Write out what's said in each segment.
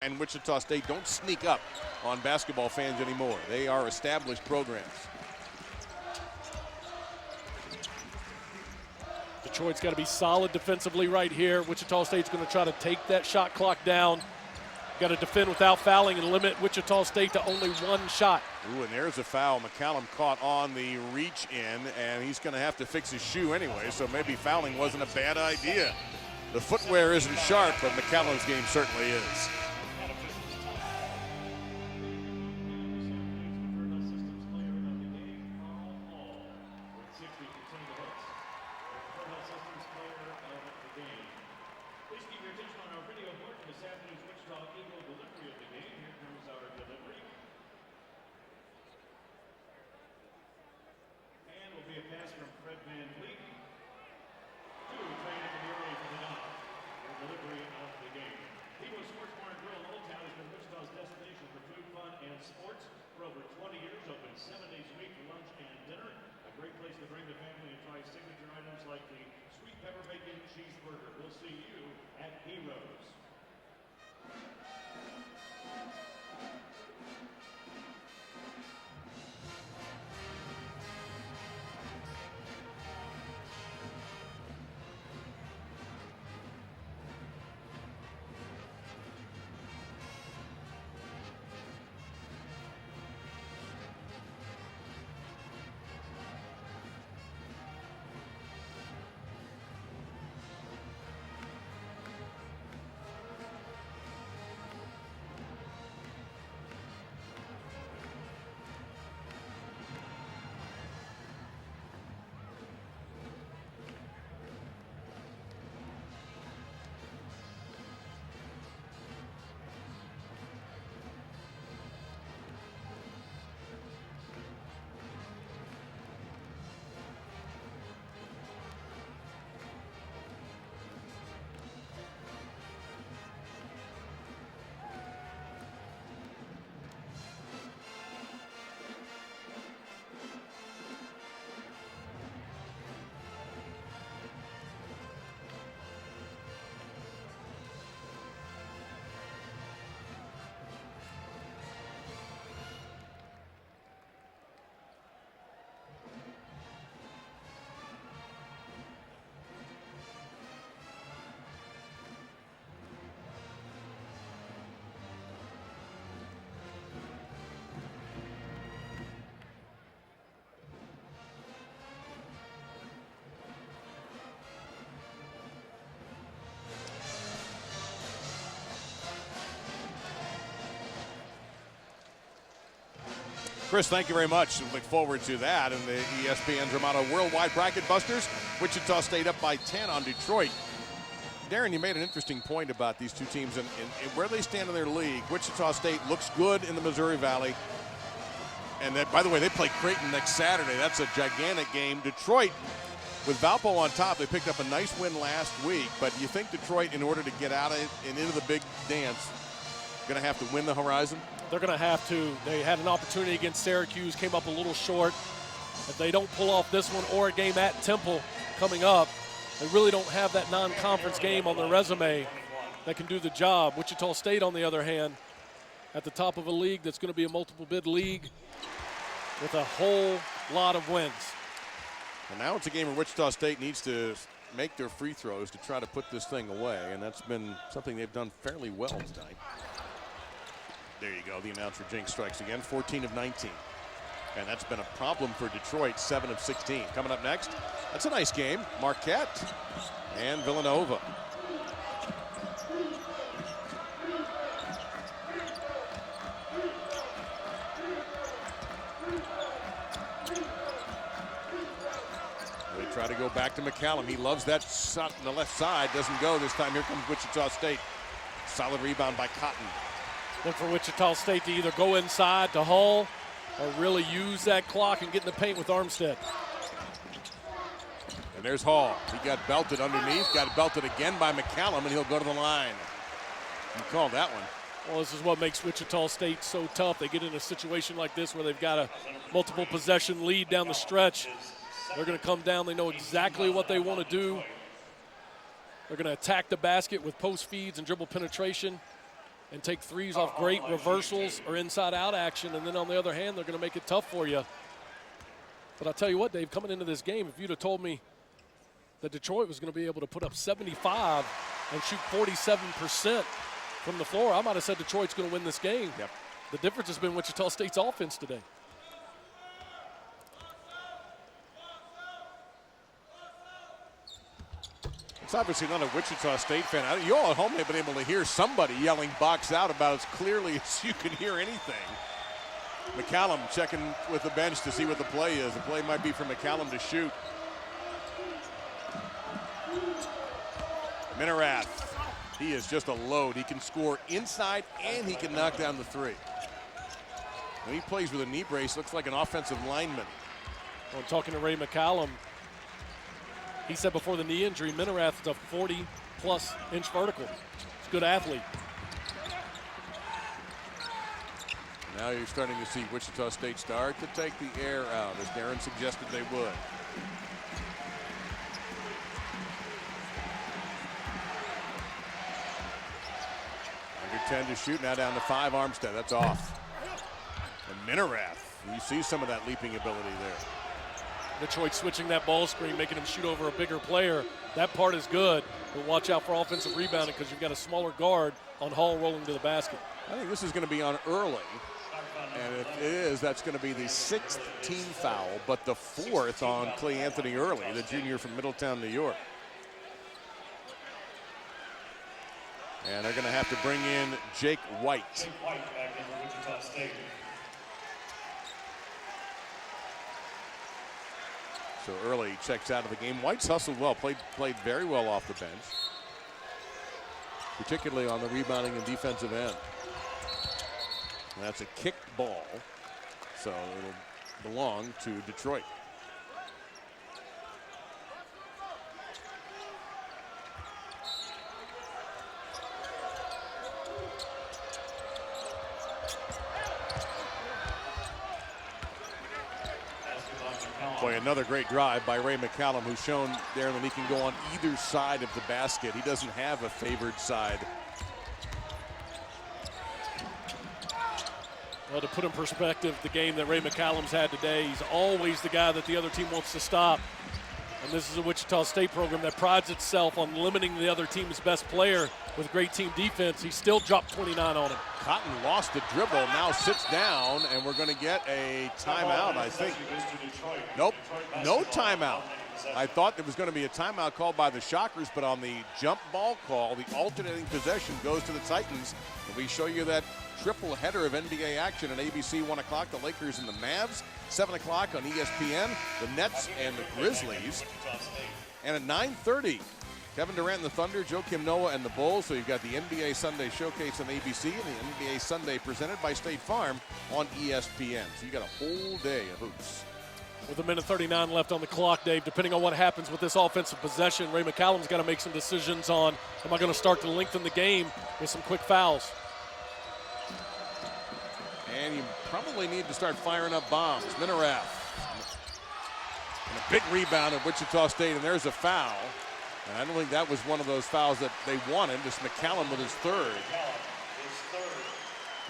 and Wichita State don't sneak up on basketball fans anymore. They are established programs. Detroit's got to be solid defensively right here. Wichita State's going to try to take that shot clock down. Got to defend without fouling and limit Wichita State to only one shot. Ooh, and there's a foul. McCallum caught on the reach in, and he's going to have to fix his shoe anyway, so maybe fouling wasn't a bad idea. The footwear isn't sharp, but McCallum's game certainly is. Chris, thank you very much. Look forward to that. And the ESPN Dramato Worldwide Bracket Busters. Wichita State up by 10 on Detroit. Darren, you made an interesting point about these two teams and where they stand in their league. Wichita State looks good in the Missouri Valley. And that, by the way, they play Creighton next Saturday. That's a gigantic game. Detroit, with Valpo on top, they picked up a nice win last week. But you think Detroit, in order to get out of it and into the big dance, going to have to win the Horizon? They're going to have to. They had an opportunity against Syracuse, came up a little short. If they don't pull off this one or a game at Temple coming up, they really don't have that non-conference game on their resume that can do the job. Wichita State, on the other hand, at the top of a league that's going to be a multiple bid league with a whole lot of wins. And now it's a game where Wichita State needs to make their free throws to try to put this thing away, and that's been something they've done fairly well tonight. There you go. The announcer jinx strikes again. 14 of 19. And that's been a problem for Detroit. 7 of 16. Coming up next, that's a nice game. Marquette and Villanova. They try to go back to McCallum. He loves that shot on the left side. Doesn't go this time. Here comes Wichita State. Solid rebound by Cotton. Look for Wichita State to either go inside to Hall or really use that clock and get in the paint with Armstead. And there's Hall. He got belted underneath, got belted again by McCallum, and he'll go to the line. You called that one. Well, this is what makes Wichita State so tough. They get in a situation like this where they've got a multiple possession lead down the stretch. They're going to come down. They know exactly what they want to do. They're going to attack the basket with post feeds and dribble penetration. and take threes off great reversals or inside-out action, and then on the other hand, they're going to make it tough for you. But I'll tell you what, Dave, coming into this game, if you'd have told me that Detroit was going to be able to put up 75 and shoot 47% from the floor, I might have said Detroit's going to win this game. Yep. The difference has been Wichita State's offense today. It's obviously not a Wichita State fan. You all at home have been able to hear somebody yelling box out about as clearly as you can hear anything. McCallum checking with the bench to see what the play is. The play might be for McCallum to shoot. Minerath, he is just a load. He can score inside and he can knock down the three. When he plays with a knee brace, looks like an offensive lineman. Well, talking to Ray McCallum, he said before the knee injury, Minerath is a 40-plus inch vertical. He's a good athlete. Now you're starting to see Wichita State start to take the air out, as Darren suggested they would. Under 10 to shoot, now down to 5, Armstead, that's off. And Minerath, you see some of that leaping ability there. Detroit switching that ball screen, making him shoot over a bigger player. That part is good, but watch out for offensive rebounding because you've got a smaller guard on Hall rolling to the basket. I think this is going to be on early. And if it is, that's going to be the 6th team foul, but the 4th on Clay Anthony Early, the junior from Middletown, New York. And they're going to have to bring in Jake White. Jake White back into Wichita State. So Early checks out of the game. White's hustled well, played very well off the bench, particularly on the rebounding and defensive end. And that's a kicked ball, so it'll belong to Detroit. Boy, another great drive by Ray McCallum, who's shown, Darren, that he can go on either side of the basket. He doesn't have a favored side. Well, to put in perspective the game that Ray McCallum's had today, he's always the guy that the other team wants to stop. And this is a Wichita State program that prides itself on limiting the other team's best player with great team defense. He still dropped 29 on him. Cotton lost the dribble, now sits down, and we're going to get a timeout, I think. Nope, no timeout. I thought there was going to be a timeout called by the Shockers, but on the jump ball call, the alternating possession goes to the Titans. And we show you that triple header of NBA action on ABC, 1 o'clock, the Lakers and the Mavs, 7 o'clock on ESPN, the Nets and the Grizzlies. And at 9:30, Kevin Durant and the Thunder, Joakim Noah and the Bulls. So you've got the NBA Sunday Showcase on ABC and the NBA Sunday presented by State Farm on ESPN. So you got a whole day of hoops. With 1:39 left on the clock, Dave, depending on what happens with this offensive possession, Ray McCallum's got to make some decisions on, am I going to start to lengthen the game with some quick fouls? And you probably need to start firing up bombs. Minerath. And a big rebound at Wichita State, and there's a foul. And I don't think that was one of those fouls that they wanted. Just McCallum with his third.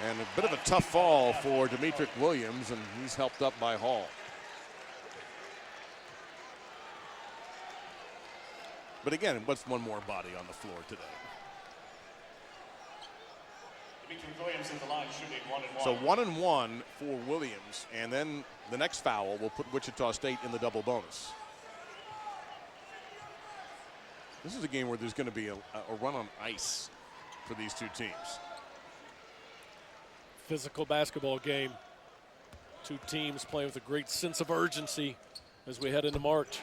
And a bit of a tough fall for Demetric Williams, and he's helped up by Hall. But again, what's one more body on the floor today? Demetric Williams in the line shooting 1-1. So 1-1 for Williams, and then the next foul will put Wichita State in the double bonus. This is a game where there's going to be a run on ice for these two teams. Physical basketball game. Two teams playing with a great sense of urgency as we head into March.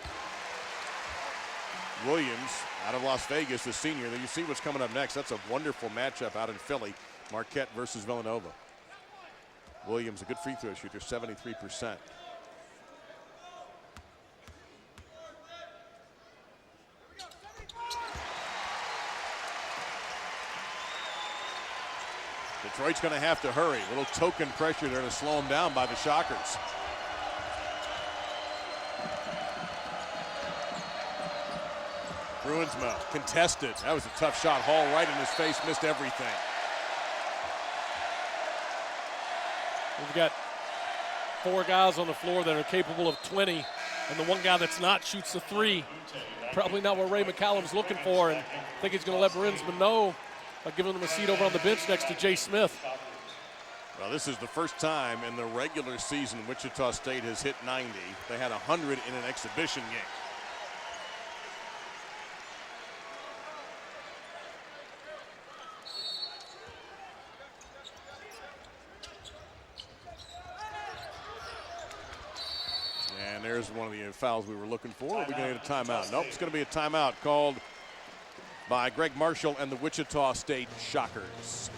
Williams out of Las Vegas, the senior. You see what's coming up next. That's a wonderful matchup out in Philly. Marquette versus Villanova. Williams, a good free throw shooter, 73%. Detroit's going to have to hurry. A little token pressure there to slow them down by the Shockers. Bruinsma contested. That was a tough shot. Hall right in his face, missed everything. We've got 4 guys on the floor that are capable of 20, and the one guy that's not shoots the 3. Probably not what Ray McCallum's looking for, and I think he's going to let Brinsman know by giving him a seat over on the bench next to Jay Smith. Well, this is the first time in the regular season Wichita State has hit 90. They had 100 in an exhibition game. And there's one of the fouls we were looking for. Are we going to get a timeout? Nope, it's going to be a timeout called by Greg Marshall and the Wichita State Shockers.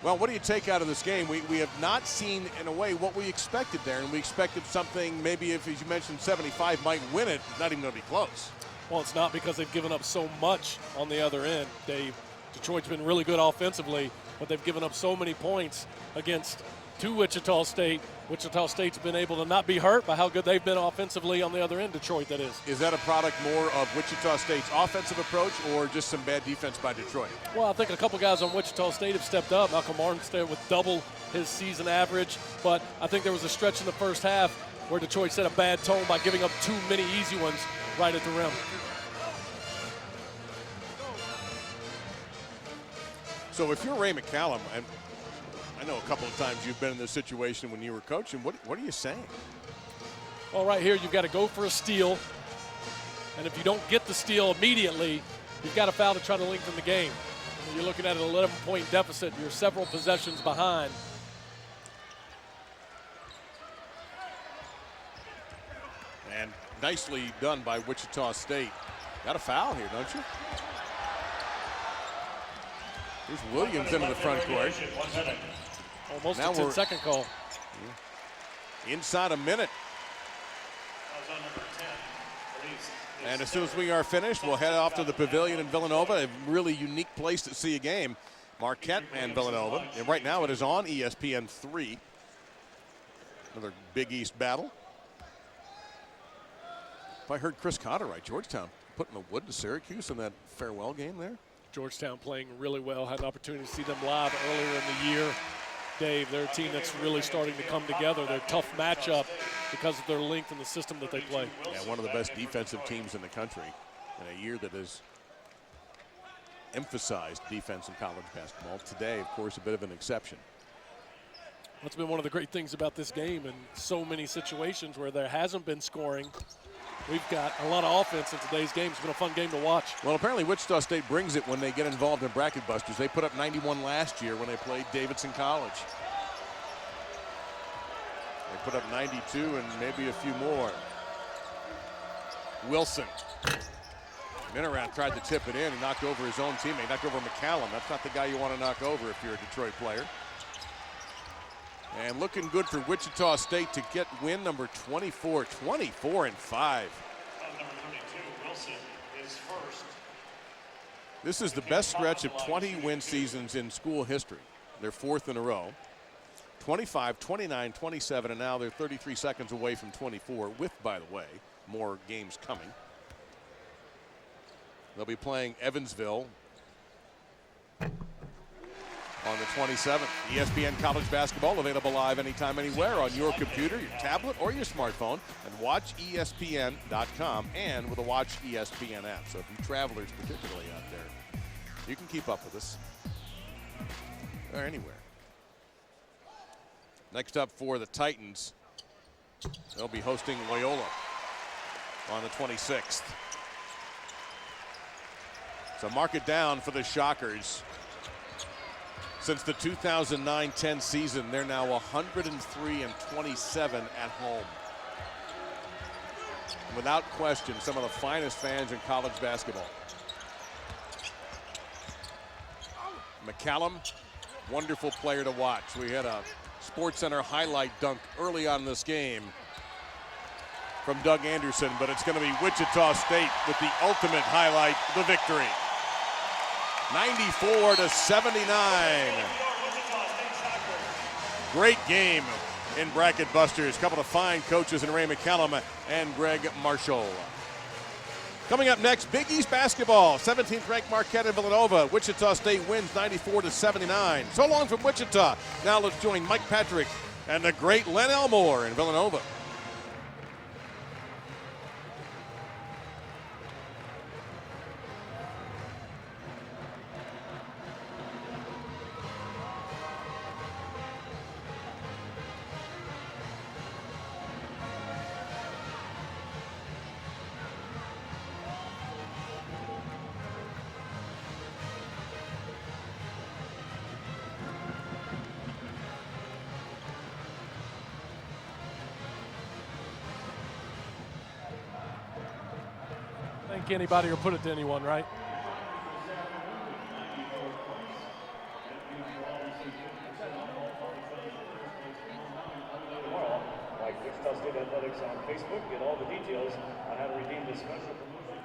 Well, what do you take out of this game? We have not seen, in a way, what we expected there. And we expected something, maybe if, as you mentioned, 75 might win it, not even going to be close. Well, it's not because they've given up so much on the other end, Dave. Detroit's been really good offensively, but they've given up so many points against Wichita State. Wichita State's been able to not be hurt by how good they've been offensively on the other end, Detroit, that is. Is that a product more of Wichita State's offensive approach or just some bad defense by Detroit? Well, I think a couple guys on Wichita State have stepped up. Malcolm Armstead with double his season average, but I think there was a stretch in the first half where Detroit set a bad tone by giving up too many easy ones right at the rim. So if you're Ray McCallum, and I know a couple of times you've been in this situation when you were coaching, what are you saying? Well, right here, you've got to go for a steal. And if you don't get the steal immediately, you've got to foul to try to lengthen the game. You're looking at an 11-point deficit. You're several possessions behind. And nicely done by Wichita State. Got a foul here, don't you? Here's Williams into the front court. Almost a 10-second call. Inside a minute. And as soon as we are finished, we'll head off to the Pavilion in Villanova, a really unique place to see a game. Marquette and Villanova. And right now it is on ESPN 3. Another Big East battle. If I heard Chris Cotter right, Georgetown putting the wood to Syracuse in that farewell game there. Georgetown playing really well. Had an opportunity to see them live earlier in the year. Dave, they're a team that's really starting to come together. They're a tough matchup because of their length and the system that they play. Yeah, one of the best defensive teams in the country in a year that has emphasized defense in college basketball. Today, of course, a bit of an exception. That's been one of the great things about this game, and so many situations where there hasn't been scoring. We've got a lot of offense in today's game. It's been a fun game to watch. Well, apparently Wichita State brings it when they get involved in bracket busters. They put up 91 last year when they played Davidson College. They put up 92 and maybe a few more. Wilson. Minoran tried to tip it in. He knocked over his own teammate. Knocked over McCallum. That's not the guy you want to knock over if you're a Detroit player. And looking good for Wichita State to get win number 24, 24-5. Number 32, Wilson is first. This is the best stretch of 20 win seasons in school history. They're fourth in a row. 25, 29, 27, and now they're 33 seconds away from 24 with, by the way, more games coming. They'll be playing Evansville on the 27th. ESPN College Basketball available live anytime, anywhere on your computer, your tablet, or your smartphone, and watchespn.com and with a Watch ESPN app. So if you travelers particularly out there, you can keep up with us or anywhere. Next up for the Titans, they'll be hosting Loyola on the 26th. So mark it down for the Shockers. Since the 2009-10 season, they're now 103-27 at home. Without question, some of the finest fans in college basketball. McCallum, wonderful player to watch. We had a SportsCenter highlight dunk early on in this game from Doug Anderson, but it's going to be Wichita State with the ultimate highlight, the victory. 94-79. Great game in bracket busters. A couple of fine coaches in Ray McCallum and Greg Marshall. Coming up next, Big East basketball. 17th ranked Marquette and Villanova. Wichita State wins 94-79. So long from Wichita. Now let's join Mike Patrick and the great Len Elmore in Villanova. Think anybody or put it to anyone, right? Like Wichita State Athletics on Facebook, get all the details on how to redeem this special promotion.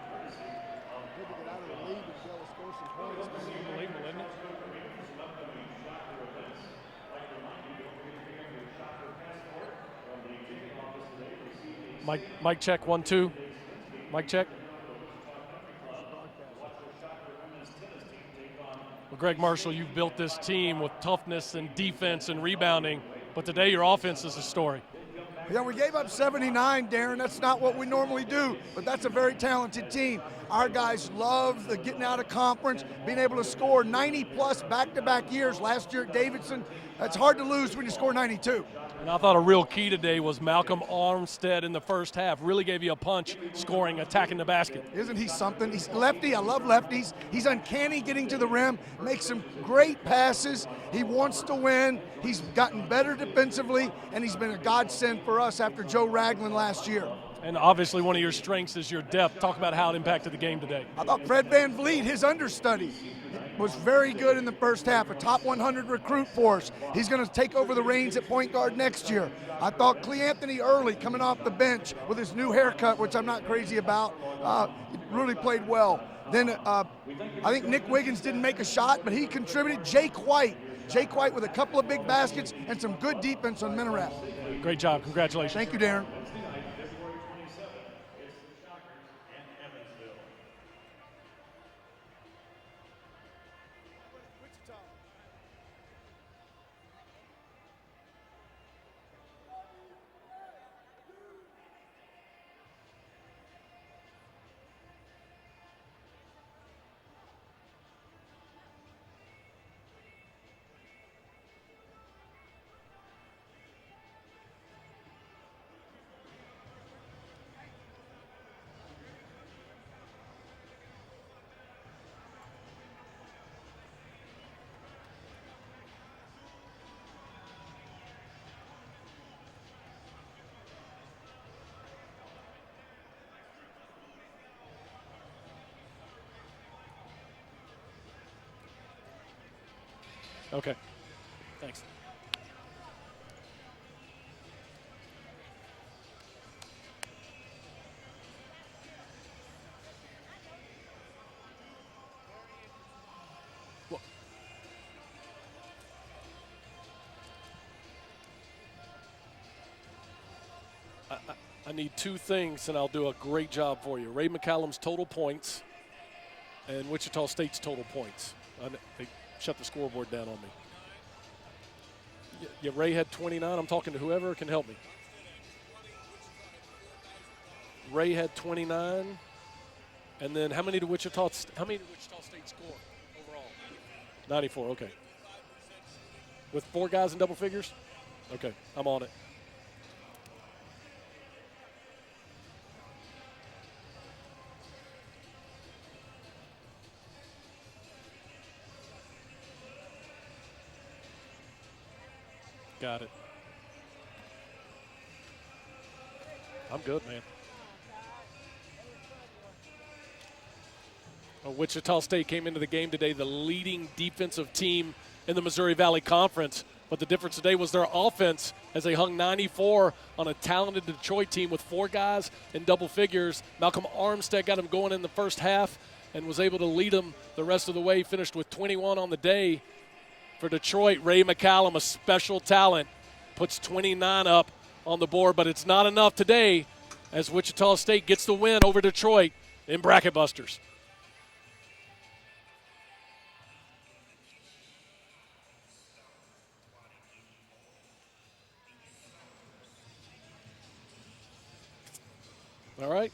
Unbelievable, isn't it? Mic check, 1, 2. Mic check. Well, Greg Marshall, you've built this team with toughness and defense and rebounding, but today your offense is the story. Yeah, we gave up 79, Darren. That's not what we normally do, but that's a very talented team. Our guys love the getting out of conference, being able to score 90-plus back-to-back years. Last year at Davidson, that's hard to lose when you score 92. And I thought a real key today was Malcolm Armstead in the first half. Really gave you a punch, scoring, attacking the basket. Isn't he something? He's lefty. I love lefties. He's uncanny getting to the rim, makes some great passes. He wants to win. He's gotten better defensively, and he's been a godsend for us after Joe Ragland last year. And obviously one of your strengths is your depth. Talk about how it impacted the game today. I thought Fred Van Vliet, his understudy, was very good in the first half, a top 100 recruit for us. He's going to take over the reins at point guard next year. I thought Cleanthony Early coming off the bench with his new haircut, which I'm not crazy about, really played well. Then I think Nick Wiggins didn't make a shot, but he contributed. Jake White with a couple of big baskets and some good defense on Minaret. Great job. Congratulations. Thank you, Darren. Okay. Thanks. Well, I need two things, and I'll do a great job for you. Ray McCallum's total points and Wichita State's total points. They shut the scoreboard down on me. Yeah, Ray had 29. I'm talking to whoever can help me. Ray had 29. And then how many did Wichita State score overall? 94, okay. With 4 guys in double figures? Okay, I'm on it. Got it. I'm good, man. Well, Wichita State came into the game today the leading defensive team in the Missouri Valley Conference, but the difference today was their offense as they hung 94 on a talented Detroit team with 4 guys in double figures. Malcolm Armstead got them going in the first half and was able to lead them the rest of the way, finished with 21 on the day. For Detroit, Ray McCallum, a special talent, puts 29 up on the board, but it's not enough today as Wichita State gets the win over Detroit. in Bracket Busters. All right.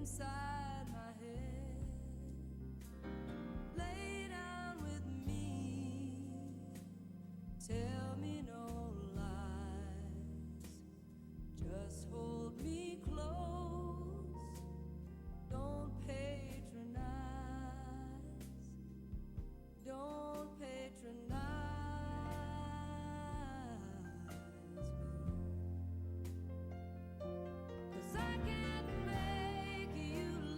inside my head. Lay down with me, tell me no lies, just hold me close, don't patronize, don't patronize. I can't make you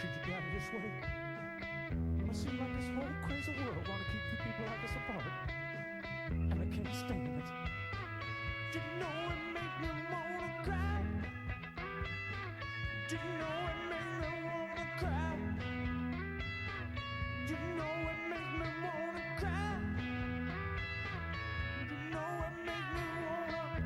treat your daddy this way? It seems like this whole crazy world want to keep two people like us apart. And I can't stand it. Do you know it make me wanna cry? Do you know it make me wanna cry? Do you know it make me wanna cry? Do you know it make me wanna cry?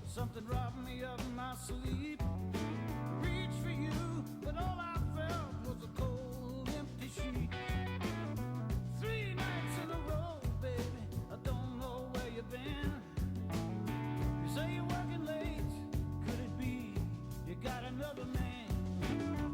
Something robbed me of my sleep. Reached for you, but all I felt was a cold, empty sheet. 3 nights in a row, baby, I don't know where you've been. You say you're working late, could it be you got another man?